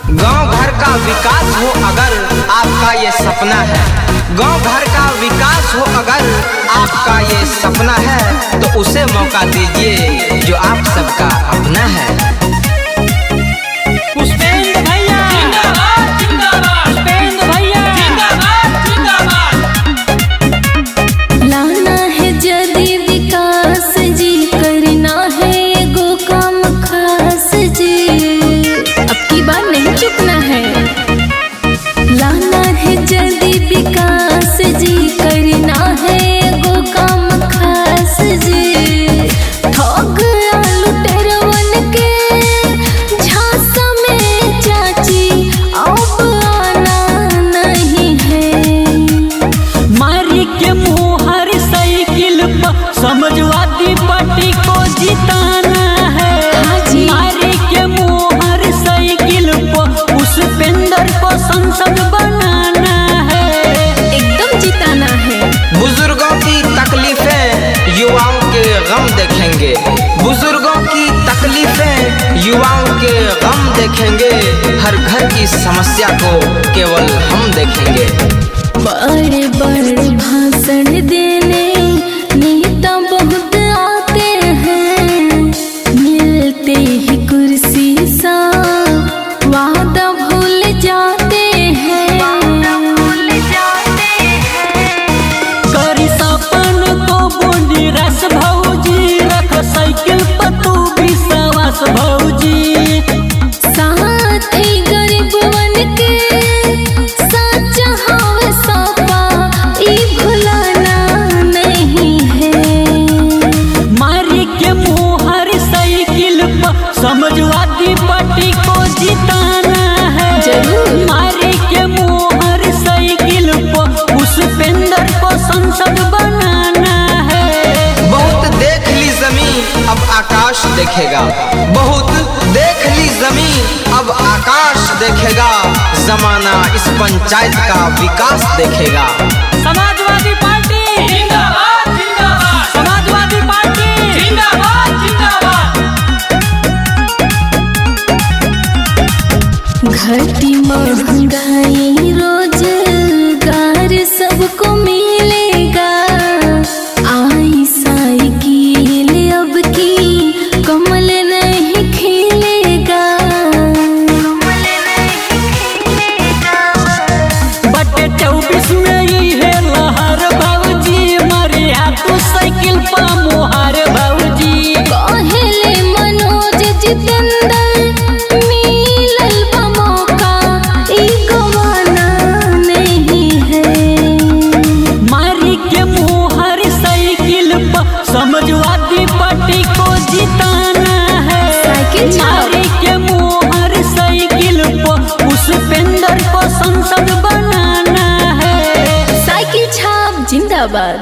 गांव घर का विकास हो अगर आपका ये सपना है, गांव घर का विकास हो अगर आपका ये सपना है, तो उसे मौका दीजिए जो आप सबका अपना है। पुष्पेंद्र भैया जिंदाबाद जिंदाबाद, पुष्पेंद्र भैया जिंदाबाद जिंदाबाद। लाना है जदी विकास जी, करना है एगो काम खास जी, अब की बार नहीं चुकना है। लाना है जदी विकास जी, करना है एगो काम खास जी। ठग आलू टेरवन के झांसा में चाची अब आना नहीं है। मारी के मुहर साइकिल पर समाजवादी पार्टी को जिताना है। मारी के मुहर साइकिल पर पुष्पेंद्र को संसद बनाना है, एकदम जिताना है। बुजुर्गों की तकलीफें युवाओं के गम देखेंगे, बुजुर्गों की तकलीफें युवाओं के गम देखेंगे, हर घर की समस्या को केवल हम देखेंगे। बड़े बड़े भाषण देने नेता बहुत आते हैं, मिलते ही कुर्सी सा वादा भूल जाते हैं। करी सपन को बोली रस भौजी, रख साइकिल पर तू विश्वास भौजी। साथी गरीबवन के सच हवे सपा ई भुलाना नहीं है। मारी के मुहर साइकिल पर समाजवादी पार्टी को जिताना है। जरूर। मारी के मुहर साइकिल पर पुष्पेंद्र को संसद बनाना है। बहुत देख ली जमीन अब आकाश देखेगा, बहुत देख ली जमीन अब आकाश देखेगा, जमाना इस पंचायत का विकास देखेगा। समाजवादी पार्टी जिंदाबाद जिंदाबाद, समाजवादी पार्टी जिंदाबाद जिंदाबाद। घटी महंगाई रोजगार सबको मिलेगा, आई साइकिल अब की कमल नहीं खिलेगा। बटे 24 में ही है लहर भौजी, मारे हाथों साइकिल पर मोहर भौजी। कहले मनोज जितेंद्र मिलल बा मौका ई गवाना नहीं है। मारी के मुहर साइकिल पर समाजवादी पार्टी को जिताना है। साइकिल छाप। मारी के मुहर साइकिल पर पुष्पेंद्र को संसद बनाना है। साइकिल छाप जिंदाबाद।